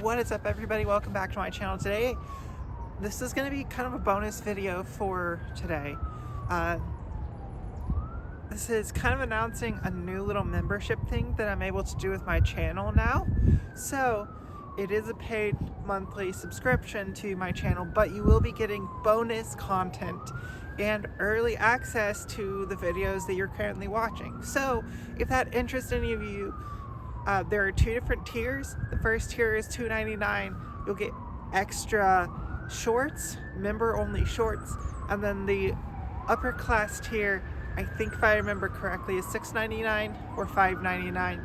What is up, everybody? Welcome back to my channel. Today this is going to be kind of a bonus video for today. This is kind of announcing a new little membership thing that I'm able to do with my channel now. So it is a paid monthly subscription to my channel, but you will be getting bonus content and early access to the videos that you're currently watching. So if that interests any of you, there are two different tiers. The first tier is $2.99. You'll get extra shorts, member only shorts, and then the upper class tier, I think if I remember correctly, is $6.99 or $5.99.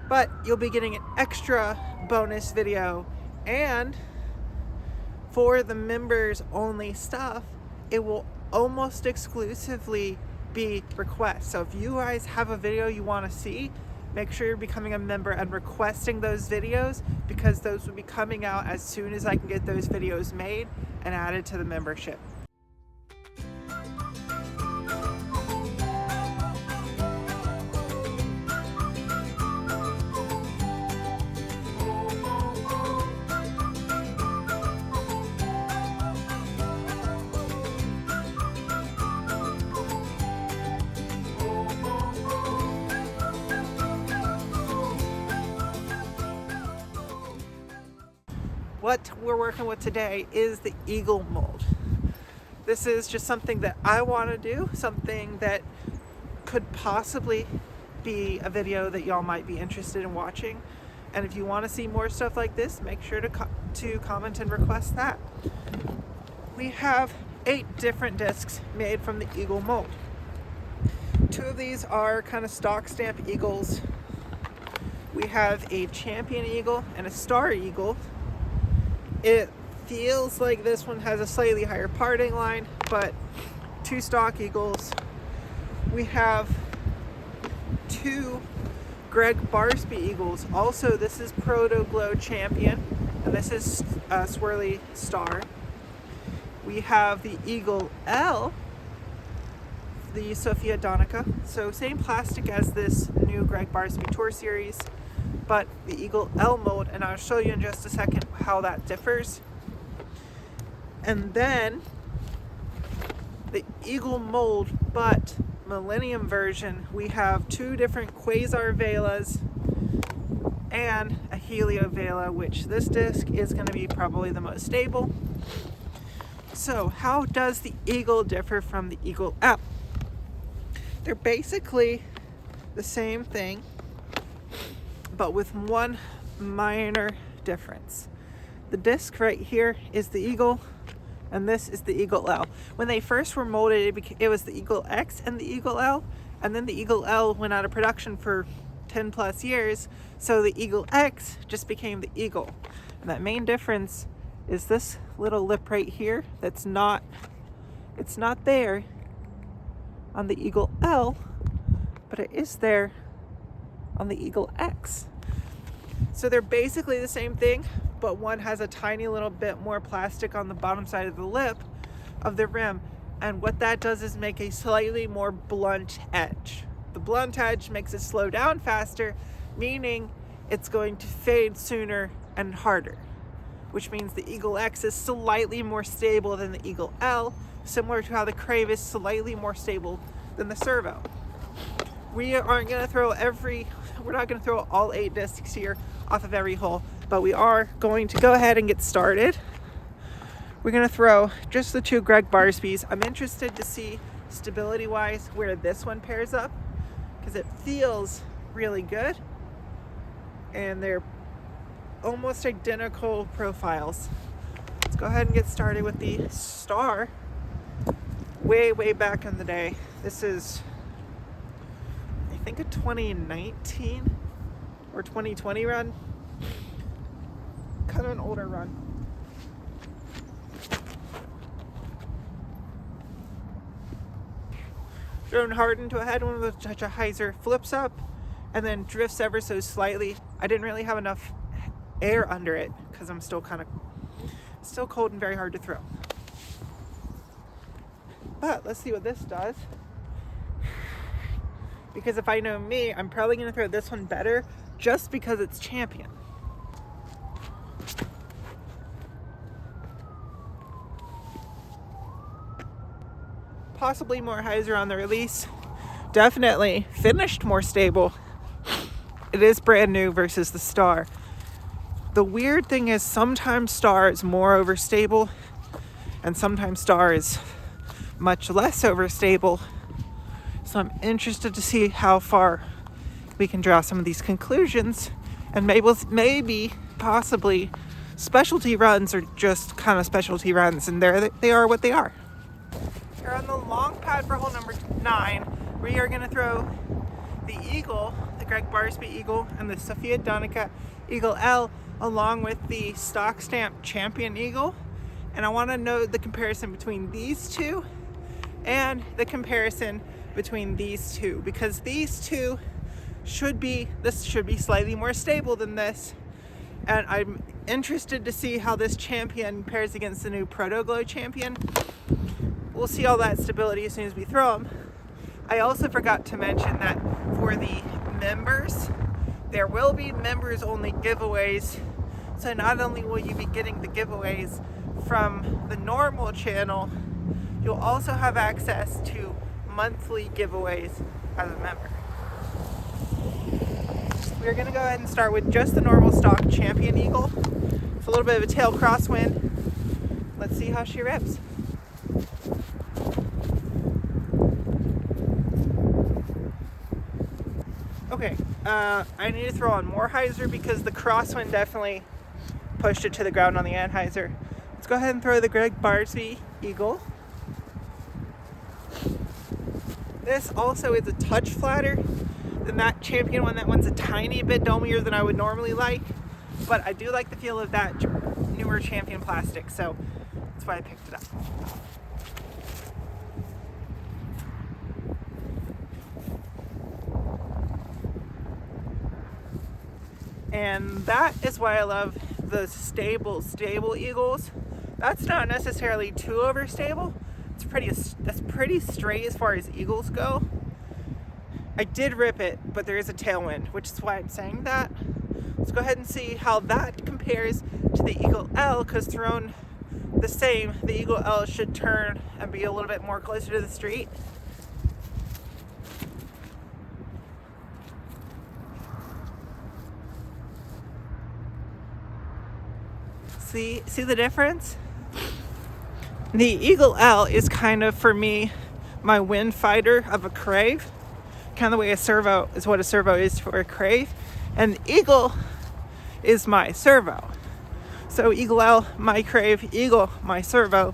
But you'll be getting an extra bonus video, and for the members only stuff, it will almost exclusively be requests. So if you guys have a video you want to see, make sure you're becoming a member and requesting those videos, because those will be coming out as soon as I can get those videos made and added to the membership. What we're working with today is the eagle mold. This is just something that I want to do, something that could possibly be a video that y'all might be interested in watching. And if you want to see more stuff like this, make sure to comment and request that. We have 8 different discs made from the eagle mold. 2 of these are kind of stock stamp eagles. We have a champion eagle and a star eagle. It feels like this one has a slightly higher parting line, but 2 stock eagles. We have 2 Greg Barsby eagles. Also, this is Proto Glow Champion, and this is Swirly Star. We have the Eagle L, the Sophia Donica. So same plastic as this new Greg Barsby Tour Series, but the Eagle L mold, and I'll show you in just a second how that differs. And then the Eagle mold, but Millennium version, we have 2 different Quasar Velas and a Helio Vela, which this disc is going to be probably the most stable. So how does the Eagle differ from the Eagle L? They're basically the same thing, but with one minor difference. The disc right here is the Eagle, and this is the Eagle L. When they first were molded, it was the Eagle X and the Eagle L, and then the Eagle L went out of production for 10 plus years, so the Eagle X just became the Eagle. And that main difference is this little lip right here it's not there on the Eagle L, but it is there on the Eagle X. So they're basically the same thing, but one has a tiny little bit more plastic on the bottom side of the lip of the rim, and what that does is make a slightly more blunt edge. The blunt edge makes it slow down faster, meaning it's going to fade sooner and harder, which means the Eagle X is slightly more stable than the Eagle L, similar to how the Crave is slightly more stable than the Servo. We're not going to throw all 8 discs here off of every hole, but we are going to go ahead and get started. We're going to throw just the 2 Greg Barsbys. I'm interested to see stability wise where this one pairs up, because it feels really good and they're almost identical profiles. Let's go ahead and get started with the Star. Way back in the day. This is, I think, a 2019 or 2020 run. Kind of an older run. Thrown hard into a head when the hyzer flips up and then drifts ever so slightly. I didn't really have enough air under it because I'm still cold and very hard to throw. But let's see what this does. Because if I know me, I'm probably going to throw this one better just because it's champion. possibly more hyzer on the release. Definitely finished more stable. It is brand new versus the Star. The weird thing is sometimes Star is more overstable and sometimes Star is much less overstable. So I'm interested to see how far we can draw some of these conclusions, and maybe possibly specialty runs are just kind of specialty runs, and they are what they are. Here on the long pad for hole number 9, we are going to throw the Eagle, the Greg Barsby Eagle, and the Sofia Donica Eagle L, along with the stock stamp Champion Eagle. And I want to know the comparison between these two and the comparison between these two, because these two this should be slightly more stable than this, and I'm interested to see how this Champion pairs against the new Protoglow Champion. We'll see all that stability as soon as we throw them. I also forgot to mention that for the members, there will be members only giveaways, so not only will you be getting the giveaways from the normal channel, you'll also have access to monthly giveaways as a member. We're going to go ahead and start with just the normal stock Champion Eagle. It's a little bit of a tail crosswind. Let's see how she rips. Okay, I need to throw on more hyzer because the crosswind definitely pushed it to the ground on the anhyzer. Let's go ahead and throw the Greg Barsby Eagle. This also is a touch flatter than that Champion one. That one's a tiny bit domier than I would normally like, but I do like the feel of that newer Champion plastic, so that's why I picked it up. And that is why I love the stable Eagles. That's not necessarily too overstable. That's pretty straight as far as Eagles go. I did rip it, but there is a tailwind, which is why I'm saying that. Let's go ahead and see how that compares to the Eagle L, because thrown the same, the Eagle L should turn and be a little bit more closer to the street. See the difference? The Eagle L is kind of, for me, my wind fighter of a Crave. Kind of the way a servo is what a servo is for a Crave. And the Eagle is my servo. So Eagle L, my Crave, Eagle, my servo.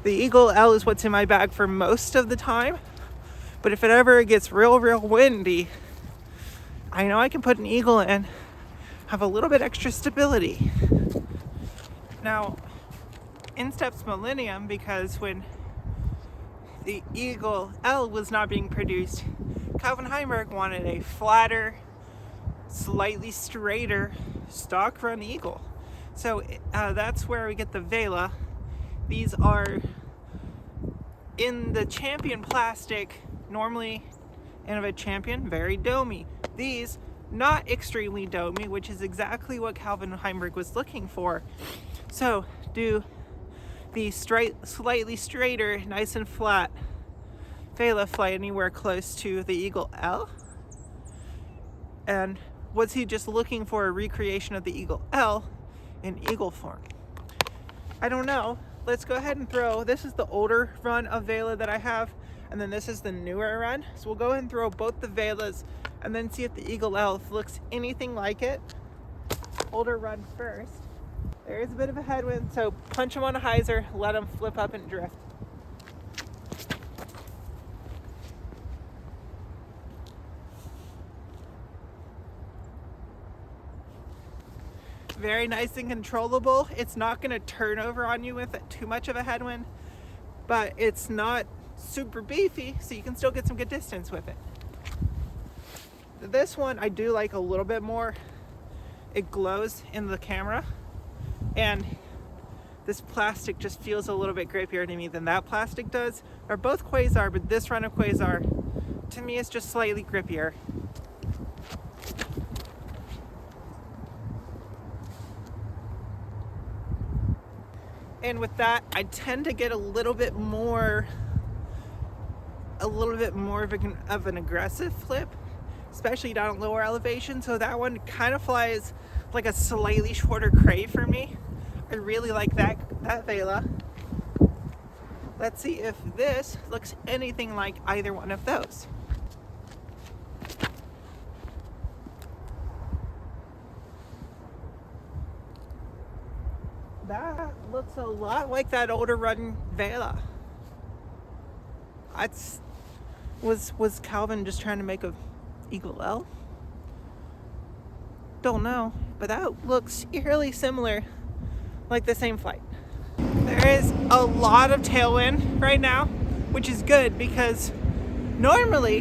The Eagle L is what's in my bag for most of the time. But if it ever gets real windy, I know I can put an Eagle in, have a little bit extra stability. Now, in steps Millennium, because when the Eagle L was not being produced, Calvin Heimberg wanted a flatter, slightly straighter stock run Eagle. So that's where we get the Vela. These are in the Champion plastic, normally Innovet Champion, very domey. These, not extremely domey, which is exactly what Calvin Heimberg was looking for. So do the slightly straighter, nice and flat Vela fly anywhere close to the Eagle L? And was he just looking for a recreation of the Eagle L in Eagle form? I don't know. Let's go ahead and throw, this is the older run of Vela that I have, and then this is the newer run. So we'll go ahead and throw both the Velas and then see if the Eagle L looks anything like it. Older run first. There is a bit of a headwind, so punch them on a hyzer, let them flip up and drift. Very nice and controllable. It's not going to turn over on you with too much of a headwind, but it's not super beefy, so you can still get some good distance with it. This one I do like a little bit more. It glows in the camera, and this plastic just feels a little bit grippier to me than that plastic does. They're both Quasar, but this run of Quasar to me is just slightly grippier. And with that, I tend to get a little bit more a little bit more of an aggressive flip, especially down at lower elevation. So that one kind of flies like a slightly shorter crave for me. I really like that Vela. Let's see if this looks anything like either one of those. That looks a lot like that older run Vela. Was Calvin just trying to make a Eagle L? Don't know, but that looks eerily similar, like the same flight. There is a lot of tailwind right now, which is good because normally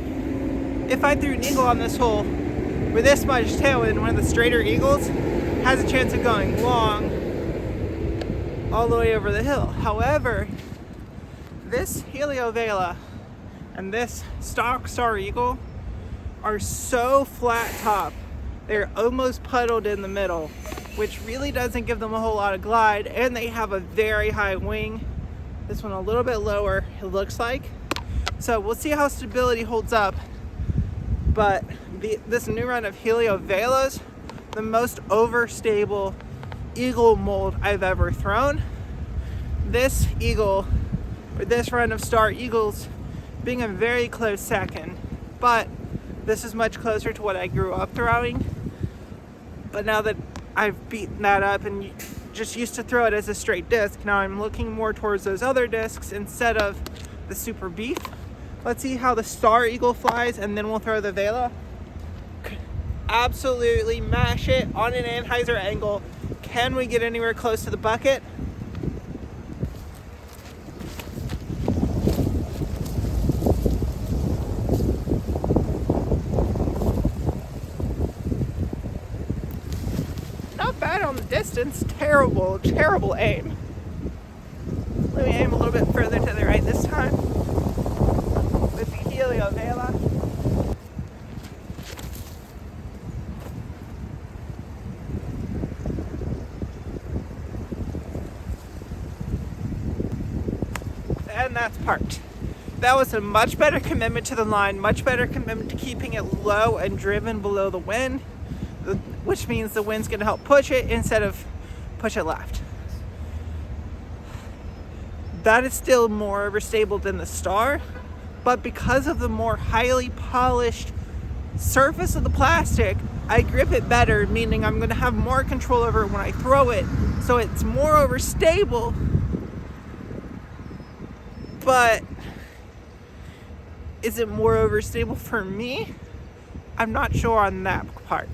if I threw an eagle on this hole with this much tailwind, one of the straighter eagles has a chance of going long all the way over the hill. However, this Helio Vela and this stock Star Eagle are so flat top, they're almost puddled in the middle, which really doesn't give them a whole lot of glide, and they have a very high wing. This one a little bit lower, it looks like. So we'll see how stability holds up, but this new run of Helio Velas, the most overstable eagle mold I've ever thrown. This eagle, or this run of Star Eagles, being a very close second, but this is much closer to what I grew up throwing. But now that I've beaten that up and just used to throw it as a straight disc, now I'm looking more towards those other discs instead of the Super Beef. Let's see how the Star Eagle flies, and then we'll throw the Vela. Absolutely mash it on an Anheuser angle. Can we get anywhere close to the bucket? Not bad on the distance. Terrible aim. Let me aim a little bit further to the right this time with the Helio Vela. And that's parked. That was a much better commitment to the line, much better commitment to keeping it low and driven below the wind, which means the wind's going to help push it instead of push it left. That is still more overstable than the Star, but because of the more highly polished surface of the plastic, I grip it better, meaning I'm going to have more control over it when I throw it, so it's more overstable. But is it more overstable for me? I'm not sure on that part.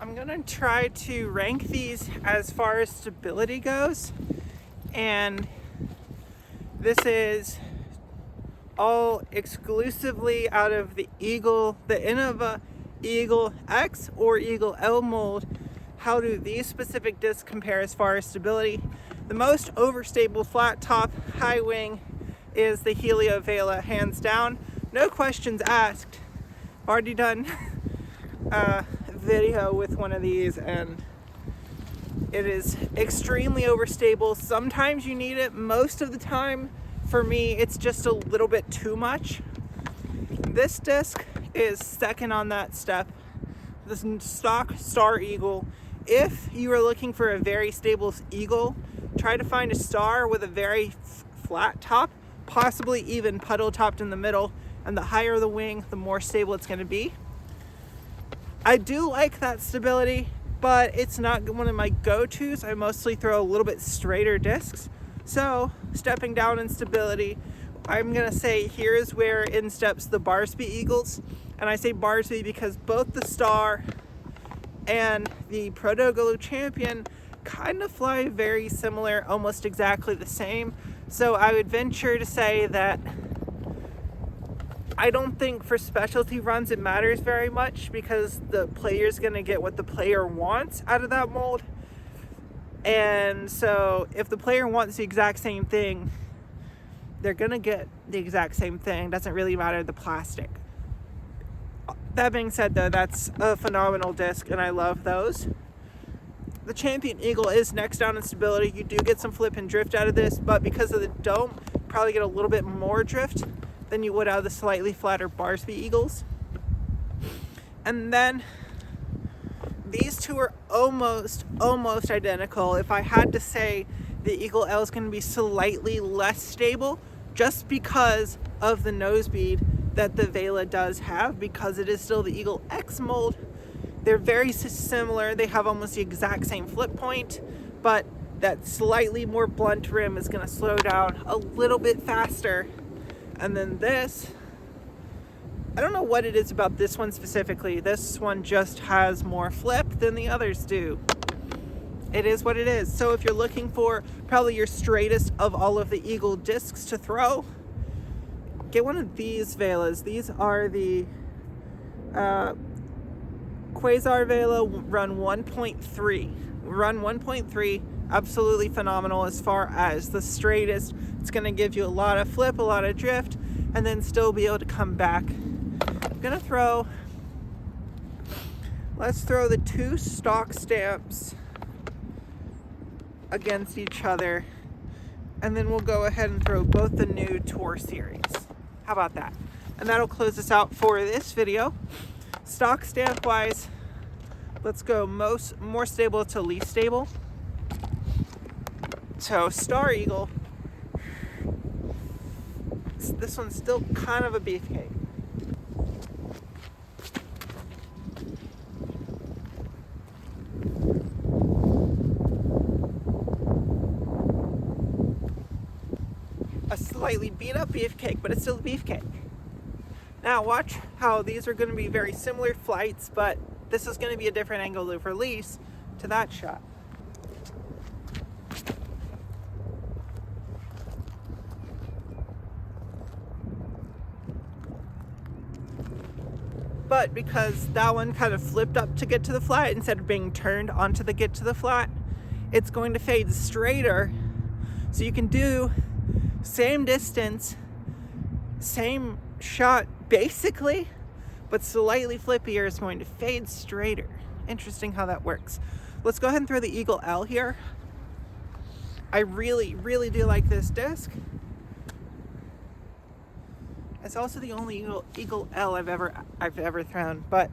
I'm gonna try to rank these as far as stability goes, and this is all exclusively out of the Eagle, the Innova Eagle X or Eagle L mold. How do these specific discs compare as far as stability? The most overstable flat top, high wing is the Helio Vela, hands down. No questions asked. Already done a video with one of these, and it is extremely overstable. Sometimes you need it. Most of the time, for me, it's just a little bit too much. This disc is second on that step. This stock Star Eagle. If you are looking for a very stable eagle, try to find a Star with a very flat top, possibly even puddle topped in the middle, and the higher the wing, the more stable it's going to be. I do like that stability, but it's not one of my go-tos. I mostly throw a little bit straighter discs. So stepping down in stability, I'm going to say here is where in steps the Barsby Eagles. And I say Barsby because both the Star and the Proto-Golo Champion kind of fly very similar, almost exactly the same. So I would venture to say that I don't think for specialty runs it matters very much, because the player's going to get what the player wants out of that mold. And so if the player wants the exact same thing, they're going to get the exact same thing. It doesn't really matter the plastic. That being said, though, that's a phenomenal disc, and I love those. The Champion Eagle is next down in stability. You do get some flip and drift out of this, but because of the dome, you probably get a little bit more drift than you would out of the slightly flatter Barsby Eagles. And then these two are almost identical. If I had to say, the Eagle L is going to be slightly less stable just because of the nose bead that the Vela does have, because it is still the Eagle X mold. They're very similar. They have almost the exact same flip point, but that slightly more blunt rim is going to slow down a little bit faster. And then this, I don't know what it is about this one specifically. This one just has more flip than the others do. It is what it is. So if you're looking for probably your straightest of all of the Eagle discs to throw, get one of these Velas. These are the Quasar Vela Run 1.3. Run 1.3, absolutely phenomenal as far as the straightest. It's going to give you a lot of flip, a lot of drift, and then still be able to come back. I'm going to throw, let's throw the two stock stamps against each other, and then we'll go ahead and throw both the new Tour series. How about that? And that'll close us out for this video. Stock stamp wise, let's go more stable to least stable. So Star Eagle, this one's still kind of a beefcake. A slightly beat up beefcake, but it's still a beefcake. Now watch how these are going to be very similar flights, but this is going to be a different angle of release to that shot. But because that one kind of flipped up to get to the flat instead of being turned onto the get to the flat, it's going to fade straighter. So you can do same distance, same shot basically, but slightly flippier is going to fade straighter. Interesting how that works. Let's go ahead and throw the Eagle L here. I really do like this disc. It's also the only Eagle L I've ever thrown, but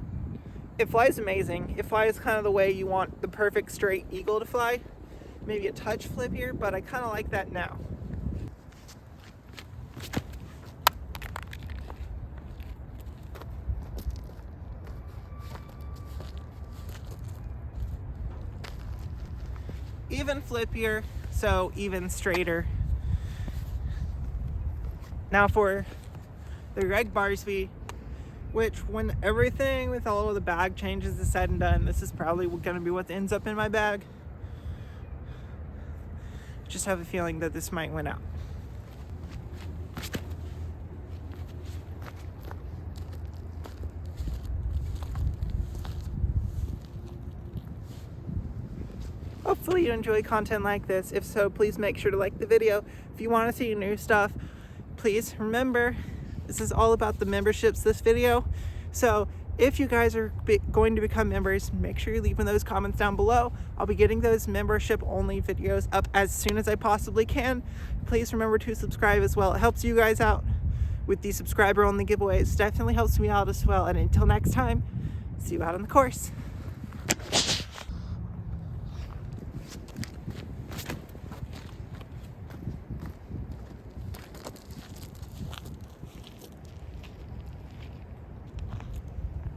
it flies amazing. It flies kind of the way you want the perfect straight Eagle to fly. Maybe a touch flippier, but I kind of like that now. Even flippier, so even straighter. Now for the Greg Barsby, which when everything with all of the bag changes is said and done, this is probably going to be what ends up in my bag. Just have a feeling that this might win out. Hopefully you enjoy content like this. If so, please make sure to like the video. If you want to see new stuff, please remember, this is all about the memberships, this video. So if you guys are going to become members, make sure you're leaving those comments down below. I'll be getting those membership only videos up as soon as I possibly can. Please remember to subscribe as well. It helps you guys out with the subscriber only giveaways. Definitely helps me out as well. And until next time, see you out on the course.